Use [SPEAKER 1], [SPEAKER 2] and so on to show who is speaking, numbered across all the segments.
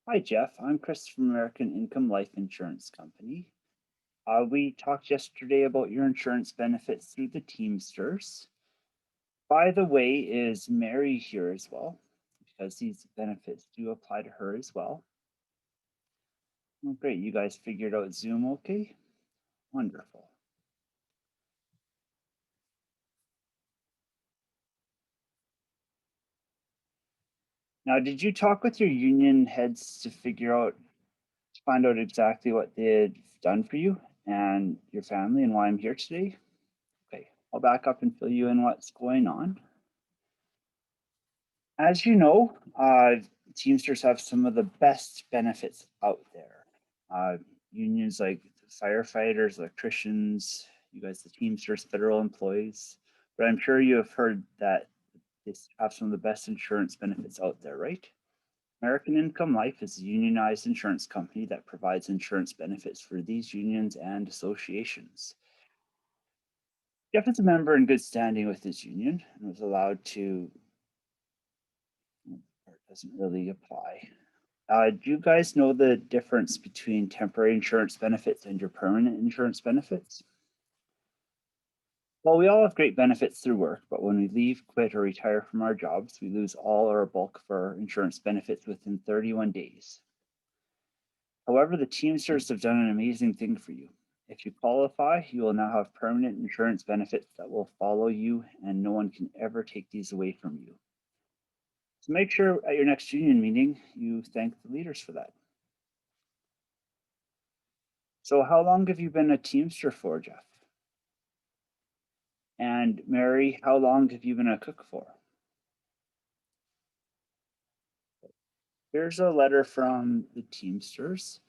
[SPEAKER 1] Hi, Jeff. I'm Chris from American Income Life Insurance Company. We talked yesterday about your insurance benefits through the Teamsters. By the way, is Mary here as well? Because these benefits do apply to her as well. Oh, great. You guys figured out Zoom okay? Wonderful. Now, did you talk with your union heads to find out exactly what they had done for you and your family and why I'm here today? Okay, I'll back up and fill you in what's going on. As you know, Teamsters have some of the best benefits out there. Uh, Unions like firefighters, electricians, you guys, the Teamsters, federal employees. But I'm sure you have heard that they have some of the best insurance benefits out there, right? American Income Life is a unionized insurance company that provides insurance benefits for these unions and associations. Jeff is a member in good standing with his union and was allowed to, or it doesn't really apply. Do you guys know the difference between temporary insurance benefits and your permanent insurance benefits? Well, we all have great benefits through work, but when we leave, quit, or retire from our jobs, we lose all or a bulk of our insurance benefits within 31 days. However, the Teamsters have done an amazing thing for you. If you qualify, you will now have permanent insurance benefits that will follow you, and no one can ever take these away from you. So make sure at your next union meeting, you thank the leaders for that. So, how long have you been a Teamster for, Jeff? And Mary, how long have you been a cook for? Here's a letter from the Teamsters.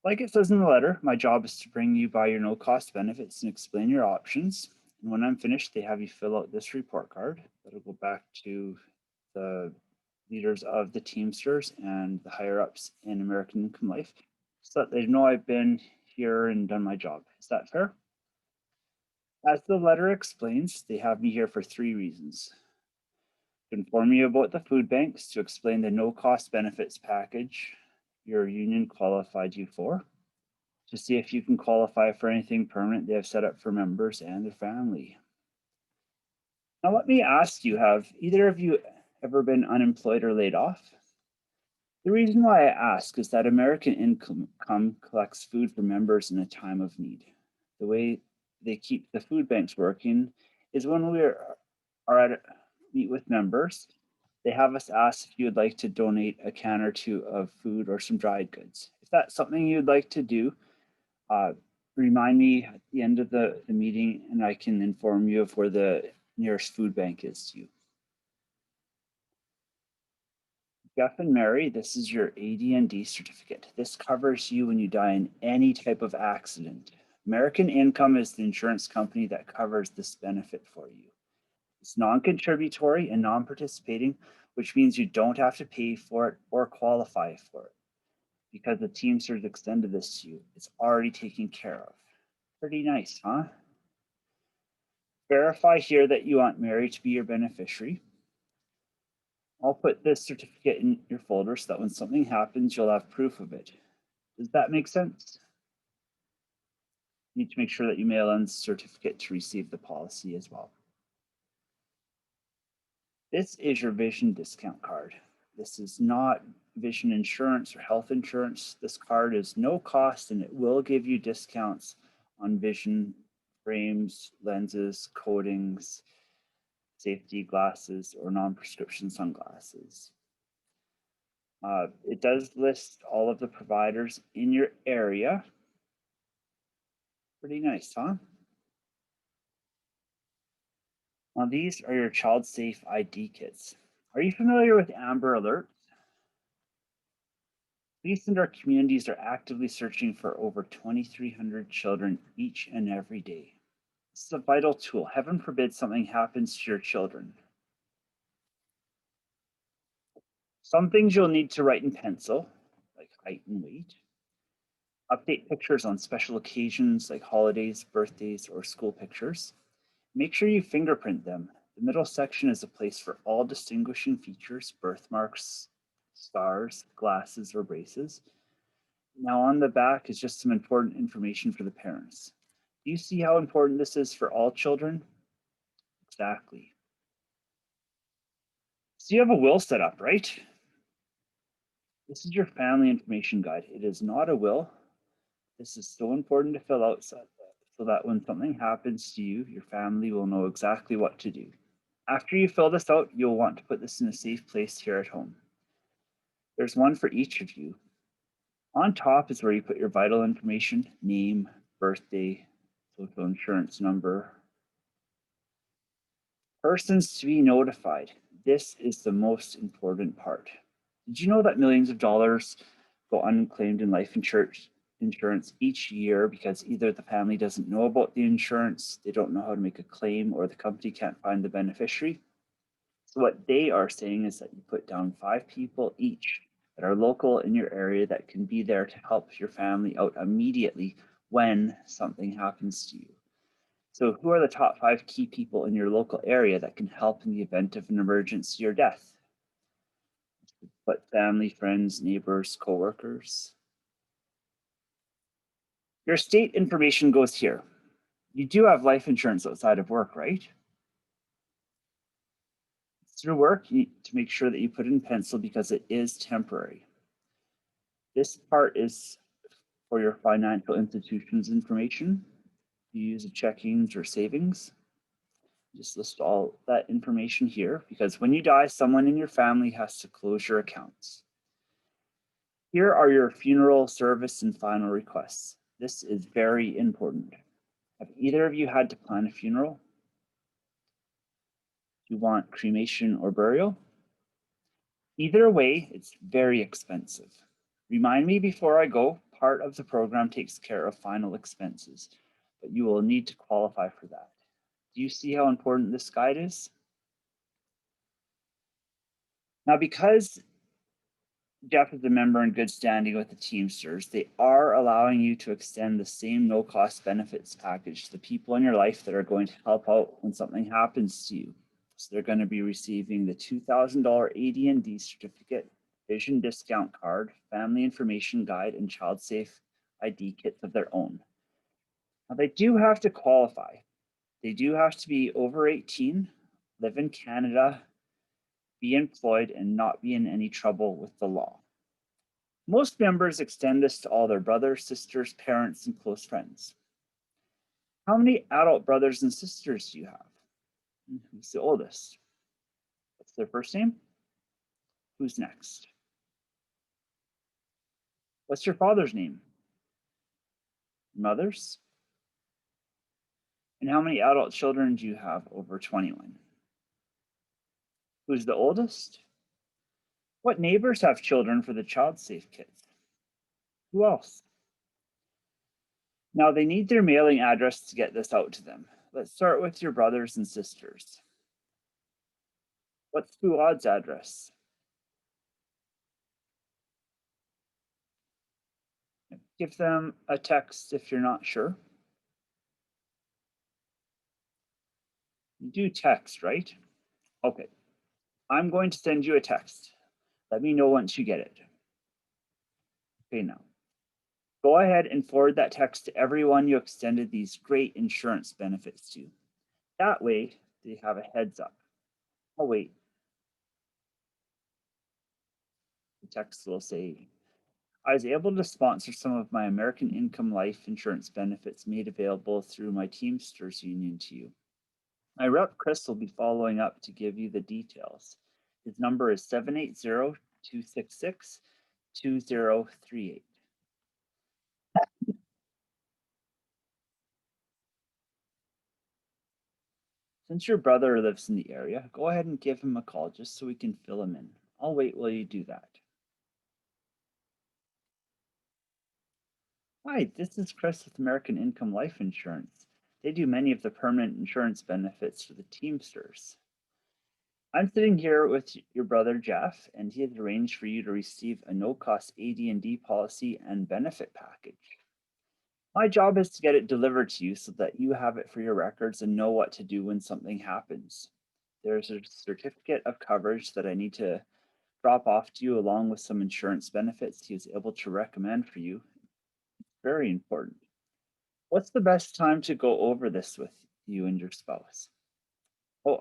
[SPEAKER 1] Like it says in the letter, my job is to bring you by your no cost benefits and explain your options. And when I'm finished, they have you fill out this report card that'll go back to the leaders of the Teamsters and the higher ups in American Income Life so that they know I've been here and done my job. Is that fair? As the letter explains, they have me here for three reasons: to inform you about the food banks, to explain the no cost benefits package your union qualified you for, to see if you can qualify for anything permanent they have set up for members and their family. Now, let me ask you, have either of you ever been unemployed or laid off? The reason why I ask is that American Income collects food for members in a time of need. The way they keep the food banks working is when are at meet with members, they have us ask if you would like to donate a can or two of food or some dried goods. If that's something you'd like to do, uh, remind me at the end of the meeting and I can inform you of where the nearest food bank is to you. Jeff and Mary, this is your AD&D certificate. This covers you when you die in any type of accident. American Income is the insurance company that covers this benefit for you. It's non-contributory and non-participating, which means you don't have to pay for it or qualify for it because the Teamsters extended this to you. It's already taken care of. Pretty nice, huh? Verify here that you want Mary to be your beneficiary. I'll put this certificate in your folder so that when something happens, you'll have proof of it. Does that make sense? You need to make sure that you mail in the certificate to receive the policy as well. This is your vision discount card. This is not vision insurance or health insurance. This card is no cost and it will give you discounts on vision frames, lenses, coatings, safety glasses, or non-prescription sunglasses. It does list all of the providers in your area. Pretty nice, huh? Now, these are your child safe ID kits. Are you familiar with Amber Alerts? Police in our communities are actively searching for over 2,300 children each and every day. This is a vital tool. Heaven forbid something happens to your children. Some things you'll need to write in pencil, like height and weight. Update pictures on special occasions like holidays, birthdays, or school pictures. Make sure you fingerprint them. The middle section is a place for all distinguishing features, birthmarks, scars, glasses, or braces. Now on the back is just some important information for the parents. Do you see how important this is for all children? Exactly. So you have a will set up, right? This is your family information guide. It is not a will. This is so important to fill out so that when something happens to you, your family will know exactly what to do. After you fill this out, you'll want to put this in a safe place here at home. There's one for each of you. On top is where you put your vital information, name, birthday, social insurance number. Persons to be notified. This is the most important part. Did you know that millions of dollars go unclaimed in life insurance each year because either the family doesn't know about the insurance, they don't know how to make a claim, or the company can't find the beneficiary? So what they are saying is that you put down 5 people each that are local in your area that can be there to help your family out immediately when something happens to you. So who are the top 5 key people in your local area that can help in the event of an emergency or death? But family, friends, neighbors, coworkers. Your state information goes here. You do have life insurance outside of work, right? Through work, you need to make sure that you put in pencil because it is temporary. This part is for your financial institution's information. You use a checkings or savings. Just list all that information here because when you die, someone in your family has to close your accounts. Here are your funeral service and final requests. This is very important. Have either of you had to plan a funeral? Do you want cremation or burial? Either way, it's very expensive. Remind me before I go, part of the program takes care of final expenses, but you will need to qualify for that. Do you see how important this guide is? Now, because Jeff is a member in good standing with the Teamsters, they are allowing you to extend the same no-cost benefits package to the people in your life that are going to help out when something happens to you. So they're going to be receiving the $2,000 AD&D certificate, vision discount card, family information guide, and child safe ID kits of their own. Now they do have to qualify. They do have to be over 18, live in Canada, be employed, and not be in any trouble with the law. Most members extend this to all their brothers, sisters, parents, and close friends. How many adult brothers and sisters do you have? Who's the oldest? What's their first name? Who's next? What's your father's name? Mother's? And how many adult children do you have over 21? Who's the oldest? What neighbors have children for the child safe kits? Who else? Now they need their mailing address to get this out to them. Let's start with your brothers and sisters. What's Fuad's address? Give them a text if you're not sure. You do text, right? Okay. I'm going to send you a text. Let me know once you get it. Okay, now. Go ahead and forward that text to everyone you extended these great insurance benefits to. That way, they have a heads up. Oh, wait. The text will say, I was able to sponsor some of my American Income life insurance benefits made available through my Teamsters union to you. My rep, Chris, will be following up to give you the details. His number is 780-266-2038. Since your brother lives in the area, go ahead and give him a call just so we can fill him in. I'll wait while you do that. Hi, this is Chris with American Income Life Insurance. They do many of the permanent insurance benefits for the Teamsters. I'm sitting here with your brother Jeff, and he has arranged for you to receive a no-cost AD&D policy and benefit package. My job is to get it delivered to you so that you have it for your records and know what to do when something happens. There's a certificate of coverage that I need to drop off to you along with some insurance benefits he was able to recommend for you. Very important. What's the best time to go over this with you and your spouse? Oh,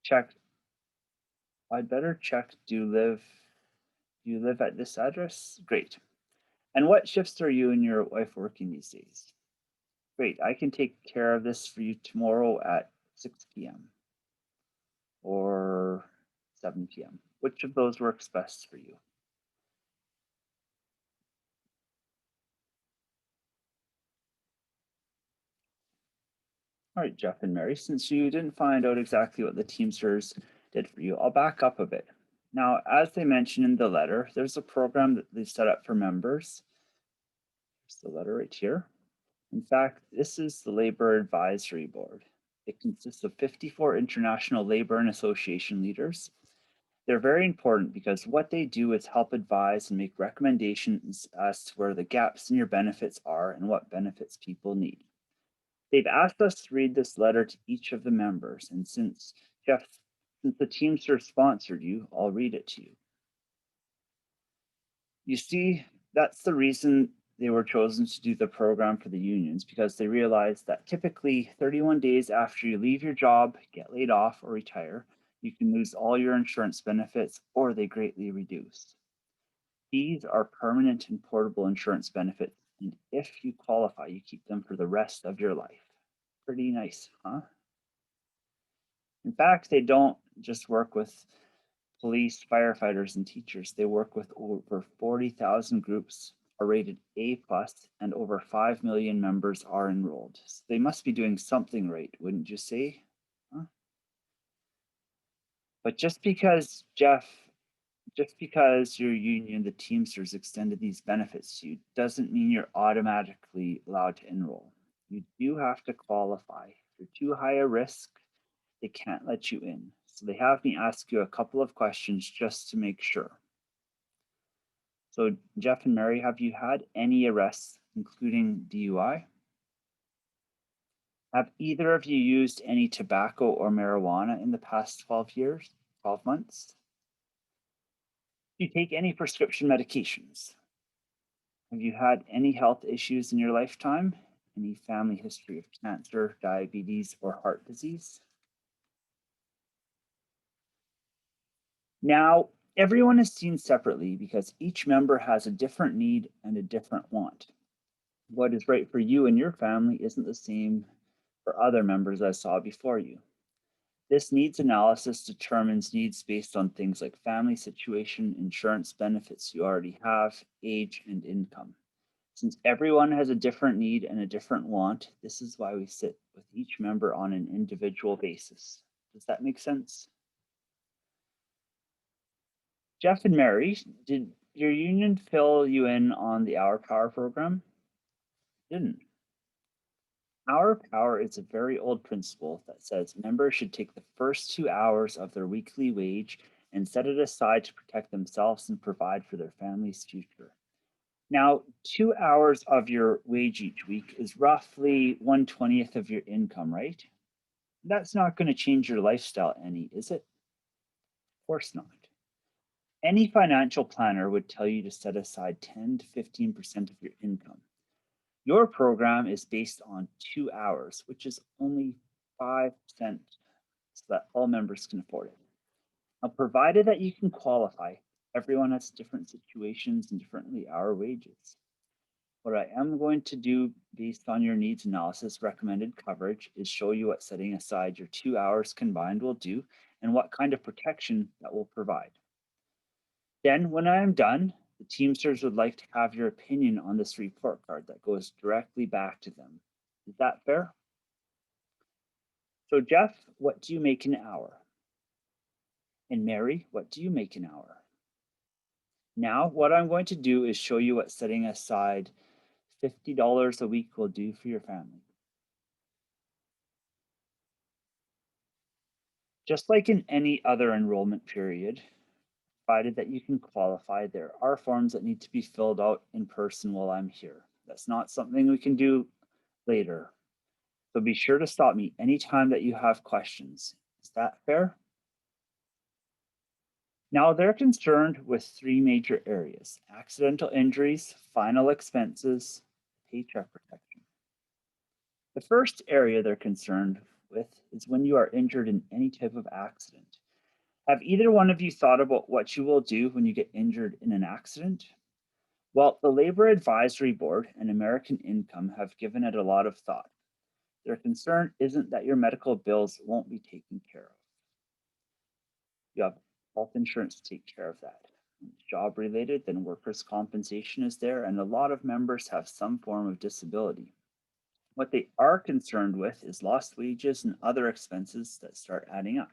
[SPEAKER 1] check. I'd better check. Do you live at this address? Great. And what shifts are you and your wife working these days? Great. I can take care of this for you tomorrow at 6 p.m. or 7 p.m. Which of those works best for you? All right, Jeff and Mary, since you didn't find out exactly what the Teamsters did for you, I'll back up a bit. Now, as they mentioned in the letter, there's a program that they've set up for members. Here's the letter right here. In fact, this is the Labor Advisory Board. It consists of 54 international labor and association leaders. They're very important because what they do is help advise and make recommendations as to where the gaps in your benefits are and what benefits people need. They've asked us to read this letter to each of the members, and since the Teamster sponsored you, I'll read it to you. You see, that's the reason they were chosen to do the program for the unions, because they realized that typically 31 days after you leave your job, get laid off, or retire, you can lose all your insurance benefits or they greatly reduce. These are permanent and portable insurance benefits, and if you qualify, you keep them for the rest of your life. Pretty nice, huh? In fact, they don't just work with police, firefighters, and teachers. They work with over 40,000 groups, are rated A+, and over 5 million members are enrolled. So they must be doing something right, wouldn't you say? Huh? But just because your union, the Teamsters, extended these benefits to you, doesn't mean you're automatically allowed to enroll. You do have to qualify. If you're too high a risk, they can't let you in. So they have me ask you a couple of questions just to make sure. So Jeff and Mary, have you had any arrests, including DUI? Have either of you used any tobacco or marijuana in the past 12 months? Do you take any prescription medications? Have you had any health issues in your lifetime? Any family history of cancer, diabetes, or heart disease? Now, everyone is seen separately because each member has a different need and a different want. What is right for you and your family isn't the same for other members I saw before you. This needs analysis determines needs based on things like family situation, insurance benefits you already have, age, and income. Since everyone has a different need and a different want, this is why we sit with each member on an individual basis. Does that make sense? Jeff and Mary, did your union fill you in on the Our Power program? Didn't. Our Power is a very old principle that says members should take the first 2 hours of their weekly wage and set it aside to protect themselves and provide for their family's future. Now, 2 hours of your wage each week is roughly 1/20th of your income, right? That's not going to change your lifestyle any, is it? Of course not. Any financial planner would tell you to set aside 10 to 15% of your income. Your program is based on 2 hours, which is only 5% so that all members can afford it. Now, provided that you can qualify, everyone has different situations and differently hour wages. What I am going to do based on your needs analysis recommended coverage is show you what setting aside your 2 hours combined will do and what kind of protection that will provide. Then when I am done, the Teamsters would like to have your opinion on this report card that goes directly back to them. Is that fair? So Jeff, what do you make an hour? And Mary, what do you make an hour? Now, what I'm going to do is show you what setting aside $50 a week will do for your family. Just like in any other enrollment period, provided that you can qualify, there are forms that need to be filled out in person while I'm here. That's not something we can do later. So be sure to stop me anytime that you have questions. Is that fair? Now they're concerned with three major areas: accidental injuries, final expenses, paycheck protection. The first area they're concerned with is when you are injured in any type of accident. Have either one of you thought about what you will do when you get injured in an accident? Well, the Labor Advisory Board and American Income have given it a lot of thought. Their concern isn't that your medical bills won't be taken care of. You have health insurance to take care of that. When it's job related, then workers' compensation is there, and a lot of members have some form of disability. What they are concerned with is lost wages and other expenses that start adding up.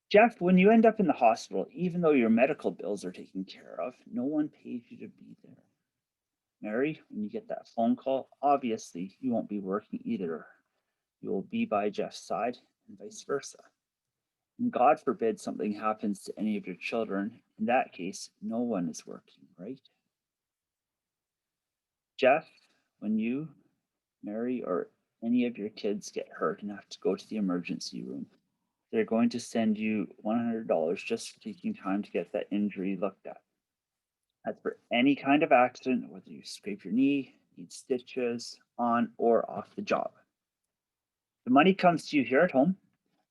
[SPEAKER 1] Jeff, when you end up in the hospital, even though your medical bills are taken care of, no one pays you to be there. Mary, when you get that phone call, obviously you won't be working either. You will be by Jeff's side and vice versa. And God forbid something happens to any of your children. In that case, no one is working, right? Jeff, when you, Mary, or any of your kids get hurt and have to go to the emergency room, they're going to send you $100 just for taking time to get that injury looked at. That's for any kind of accident, whether you scrape your knee, need stitches on or off the job. The money comes to you here at home.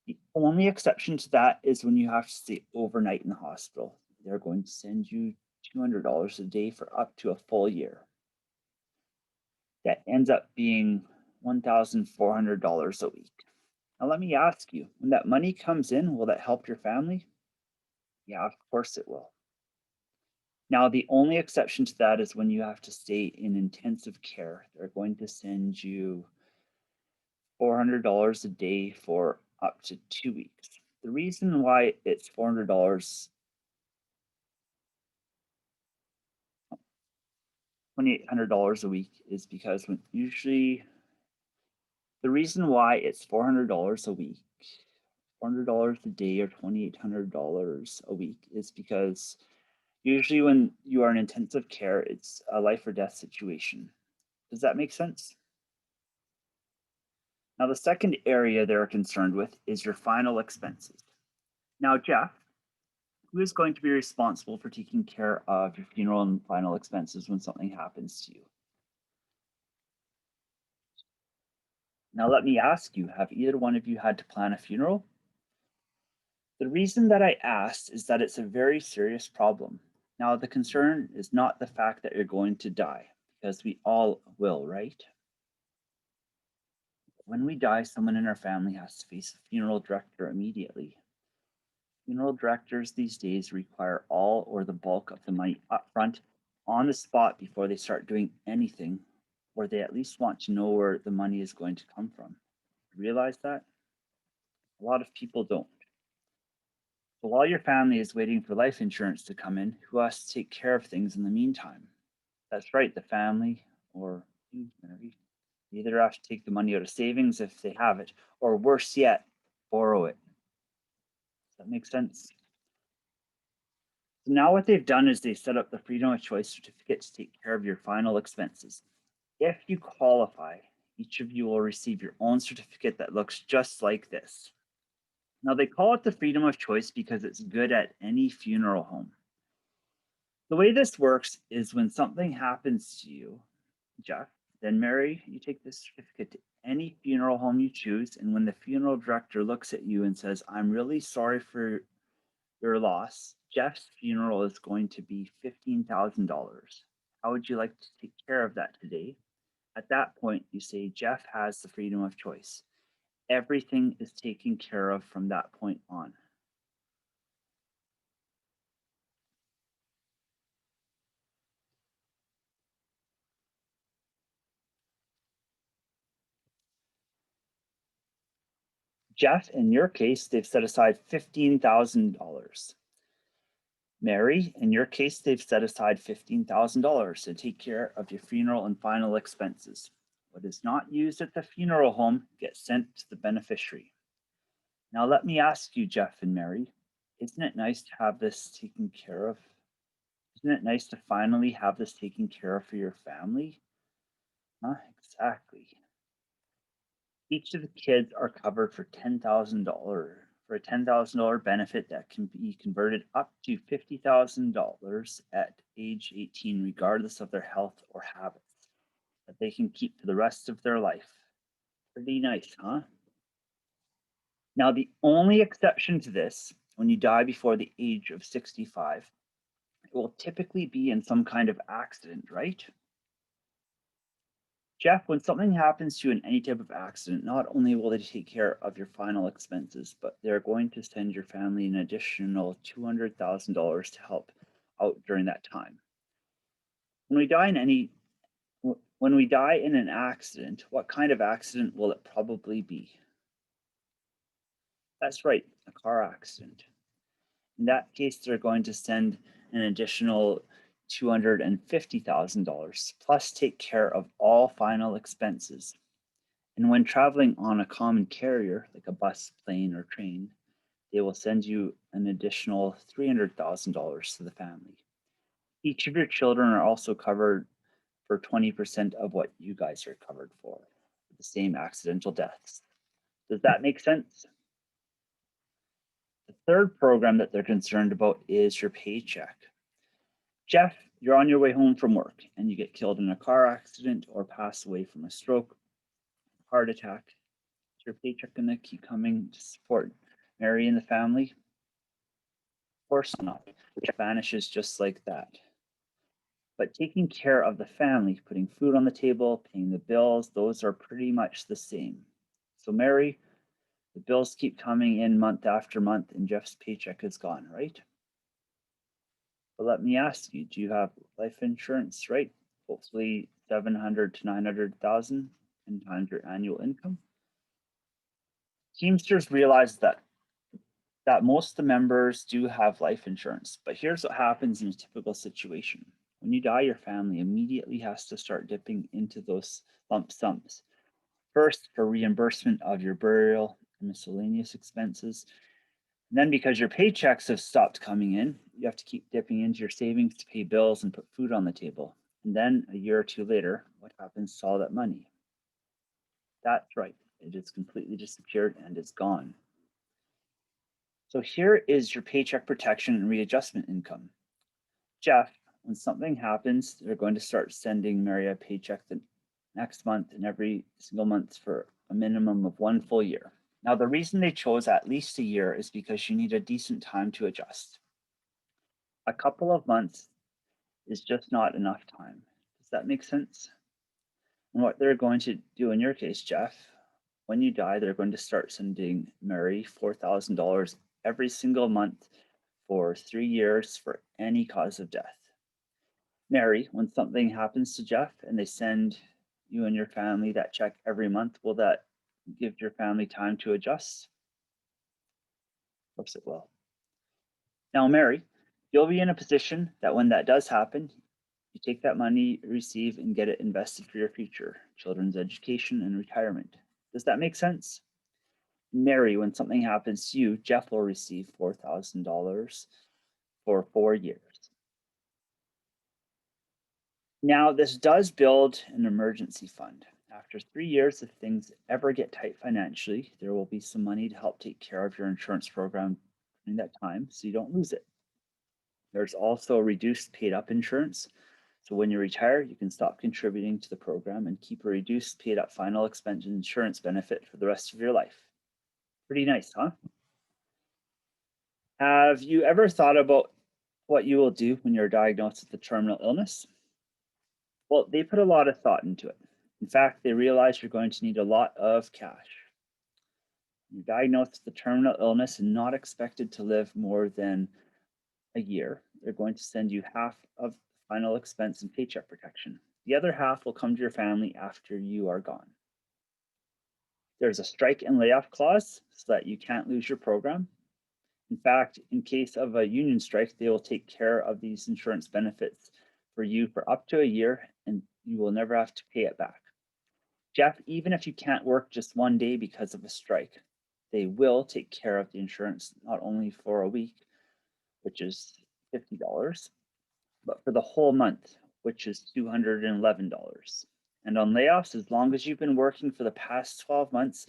[SPEAKER 1] The only exception to that is when you have to stay overnight in the hospital. They're going to send you $200 a day for up to a full year. That ends up being $1,400 a week. Now, let me ask you, when that money comes in, will that help your family? Yeah, of course it will. Now, the only exception to that is when you have to stay in intensive care. They're going to send you $400 a day for up to 2 weeks. The reason why it's $400, $2,800 a week is because the reason why it's $400 a week, $400 a day, or $2,800 a week is because usually when you are in intensive care, it's a life or death situation. Does that make sense? Now, the second area they're concerned with is your final expenses. Now, Jeff, who is going to be responsible for taking care of your funeral and final expenses when something happens to you? Now, let me ask you, have either one of you had to plan a funeral? The reason that I asked is that it's a very serious problem. Now, the concern is not the fact that you're going to die, because we all will, right? When we die, someone in our family has to face a funeral director immediately. Funeral directors these days require all or the bulk of the money upfront on the spot before they start doing anything, or they at least want to know where the money is going to come from. Realize that? A lot of people don't. So while your family is waiting for life insurance to come in, who has to take care of things in the meantime? That's right, the family, or you, Mary. You either have to take the money out of savings if they have it, or worse yet, borrow it. Does that make sense? So now what they've done is they set up the Freedom of Choice certificate to take care of your final expenses. If you qualify, each of you will receive your own certificate that looks just like this. Now they call it the Freedom of Choice because it's good at any funeral home. The way this works is when something happens to you, Jeff, then Mary, you take this certificate to any funeral home you choose, and when the funeral director looks at you and says, "I'm really sorry for your loss, Jeff's funeral is going to be $15,000. How would you like to take care of that today?" At that point, you say, "Jeff has the freedom of choice." Everything is taken care of from that point on. Jeff, in your case, they've set aside $15,000. Mary, in your case, they've set aside $15,000 to take care of your funeral and final expenses. What is not used at the funeral home gets sent to the beneficiary. Now, let me ask you, Jeff and Mary, isn't it nice to have this taken care of? Isn't it nice to finally have this taken care of for your family? Huh? Exactly. Each of the kids are covered for $10,000 for a $10,000 benefit that can be converted up to $50,000 at age 18, regardless of their health or habits, that they can keep for the rest of their life. Pretty nice, huh? Now, the only exception to this, when you die before the age of 65, it will typically be in some kind of accident, right? Jeff, when something happens to you in any type of accident, not only will they take care of your final expenses, but they're going to send your family an additional $200,000 to help out during that time. When we die in an accident, what kind of accident will it probably be? That's right, a car accident. In that case, they're going to send an additional $250,000 plus take care of all final expenses. And when traveling on a common carrier, like a bus, plane, or train, they will send you an additional $300,000 to the family. Each of your children are also covered for 20% of what you guys are covered for, the same accidental deaths. Does that make sense? The third program that they're concerned about is your paycheck. Jeff, you're on your way home from work and you get killed in a car accident or pass away from a stroke, heart attack. Is your paycheck going to keep coming to support Mary and the family? Of course not. It vanishes just like that. But taking care of the family, putting food on the table, paying the bills, those are pretty much the same. So Mary, the bills keep coming in month after month and Jeff's paycheck is gone, right? But let me ask you, do you have life insurance, right? Hopefully 700 to 900,000 and times your annual income. Teamsters realize that most of the members do have life insurance, but here's what happens in a typical situation. When you die, your family immediately has to start dipping into those lump sums. First, for reimbursement of your burial and miscellaneous expenses. And then because your paychecks have stopped coming in, you have to keep dipping into your savings to pay bills and put food on the table. And then a year or two later, what happens to all that money? That's right, it has completely disappeared and is gone. So here is your paycheck protection and readjustment income. Jeff, when something happens, they're going to start sending Mary a paycheck the next month and every single month for a minimum of 1 full year. Now, the reason they chose at least a year is because you need a decent time to adjust. A couple of months is just not enough time. Does that make sense? And what they're going to do in your case, Jeff, when you die, they're going to start sending Mary $4,000 every single month for 3 years for any cause of death. Mary, when something happens to Jeff and they send you and your family that check every month, will that give your family time to adjust? Of course it will. Now, Mary, you'll be in a position that when that does happen, you take that money you receive and get it invested for your future, children's education and retirement. Does that make sense? Mary, when something happens to you, Jeff will receive $4,000 for 4 years. Now, this does build an emergency fund. After 3 years, if things ever get tight financially, there will be some money to help take care of your insurance program during that time so you don't lose it. There's also reduced paid up insurance. So when you retire, you can stop contributing to the program and keep a reduced paid up final expense insurance benefit for the rest of your life. Pretty nice, huh? Have you ever thought about what you will do when you're diagnosed with a terminal illness? Well, they put a lot of thought into it. In fact, they realize you're going to need a lot of cash. You're diagnosed with a terminal illness and not expected to live more than a year. They're going to send you half of final expense and paycheck protection. The other half will come to your family after you are gone. There's a strike and layoff clause so that you can't lose your program. In fact, in case of a union strike, they will take care of these insurance benefits for you for up to a year and you will never have to pay it back. Jeff, even if you can't work just 1 day because of a strike, they will take care of the insurance not only for a week, which is $50, but for the whole month, which is $211. And on layoffs, as long as you've been working for the past 12 months,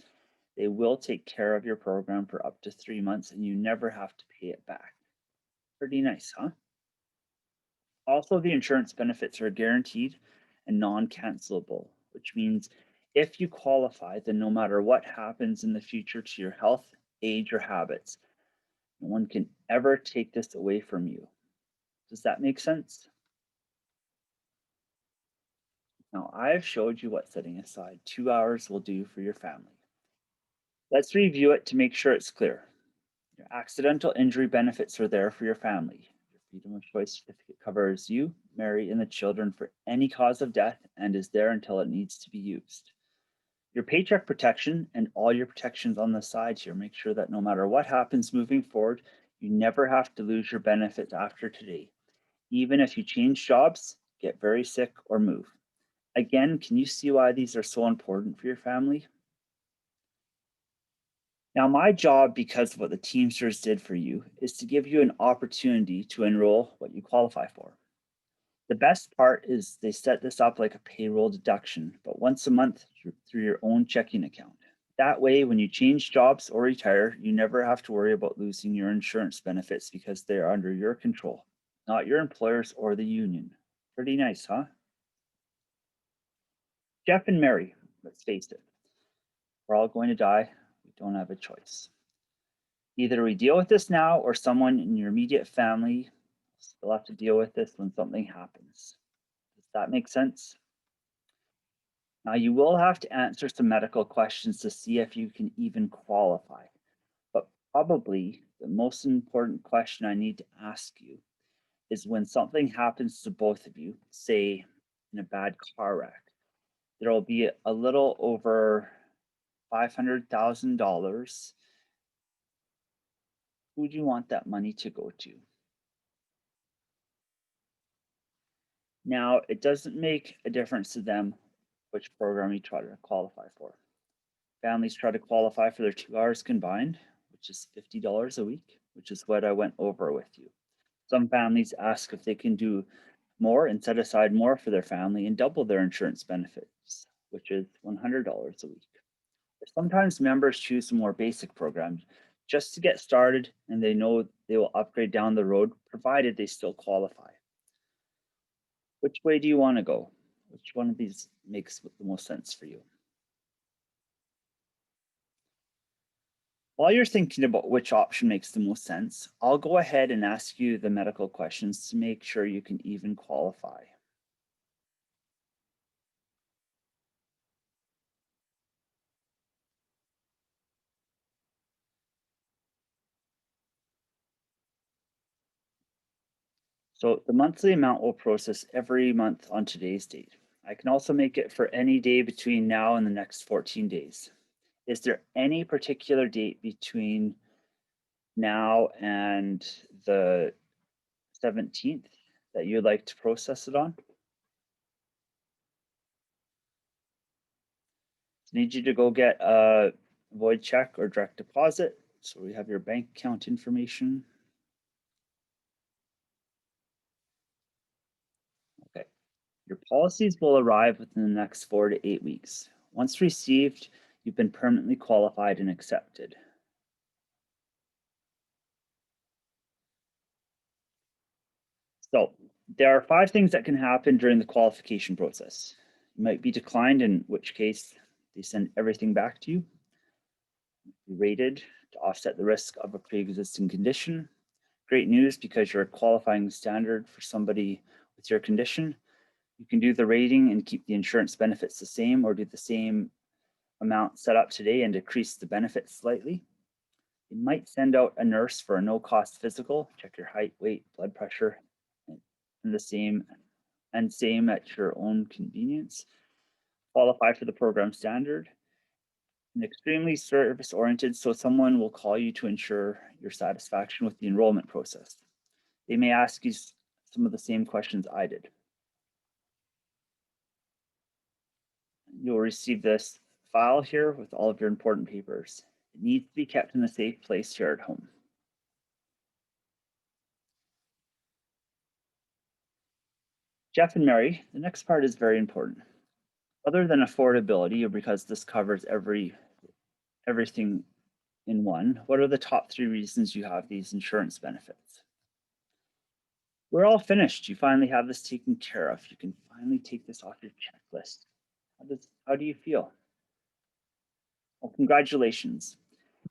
[SPEAKER 1] They will take care of your program for up to 3 months and you never have to pay it back. Pretty nice, huh? Also, the insurance benefits are guaranteed and non-cancelable, which means if you qualify, then no matter what happens in the future to your health, age, or habits, no one can ever take this away from you. Does that make sense? Now, I've showed you what setting aside 2 hours will do for your family. Let's review it to make sure it's clear. Your accidental injury benefits are there for your family. Your freedom of choice certificate covers you, Mary, and the children for any cause of death and is there until it needs to be used. Your paycheck protection and all your protections on the side here make sure that no matter what happens moving forward, you never have to lose your benefits after today, even if you change jobs, get very sick, or move. Again, can you see why these are so important for your family? Now, my job, because of what the Teamsters did for you, is to give you an opportunity to enroll what you qualify for. The best part is they set this up like a payroll deduction, but once a month through your own checking account. That way, when you change jobs or retire, you never have to worry about losing your insurance benefits because they are under your control, not your employer's or the union. Pretty nice, huh? Jeff and Mary, let's face it, we're all going to die. We don't have a choice. Either we deal with this now or someone in your immediate family will have to deal with this when something happens. Does that make sense? Now you will have to answer some medical questions to see if you can even qualify. But probably the most important question I need to ask you is when something happens to both of you, say in a bad car wreck, there will be a little over $500,000. Who do you want that money to go to? Now, it doesn't make a difference to them which program you try to qualify for. Families try to qualify for their 2 hours combined, which is $50 a week, which is what I went over with you. Some families ask if they can do more and set aside more for their family and double their insurance benefits, which is $100 a week. Sometimes members choose a more basic program just to get started and they know they will upgrade down the road provided they still qualify. Which way do you want to go? Which one of these makes the most sense for you? While you're thinking about which option makes the most sense, I'll go ahead and ask you the medical questions to make sure you can even qualify. So the monthly amount will process every month on today's date. I can also make it for any day between now and the next 14 days. Is there any particular date between now and the 17th that you'd like to process it on? Need you to go get a void check or direct deposit. So we have your bank account information. Okay. Your policies will arrive within the next 4 to 8 weeks. Once received, you've been permanently qualified and accepted. So there are 5 things that can happen during the qualification process. You might be declined, in which case they send everything back to you. Be rated to offset the risk of a pre-existing condition. Great news because you're a qualifying standard for somebody with your condition. You can do the rating and keep the insurance benefits the same or do the same amount set up today and decrease the benefits slightly. You might send out a nurse for a no-cost physical, check your height, weight, blood pressure, and same at your own convenience. Qualify for the program standard. And extremely service oriented, so someone will call you to ensure your satisfaction with the enrollment process. They may ask you some of the same questions I did. You'll receive this file here with all of your important papers. It needs to be kept in a safe place here at home. Jeff and Mary, the next part is very important. Other than affordability, or because this covers every everything in one, what are the top 3 reasons you have these insurance benefits? We're all finished. You finally have this taken care of. You can finally take this off your checklist. How do you feel? Well, congratulations.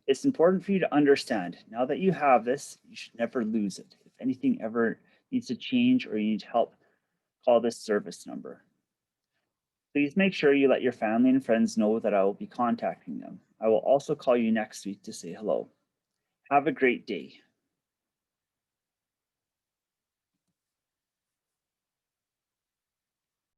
[SPEAKER 1] It's important for you to understand now that you have this, you should never lose it. If anything ever needs to change or you need help, call this service number. Please make sure you let your family and friends know that I will be contacting them. I will also call you next week to say hello. Have a great day.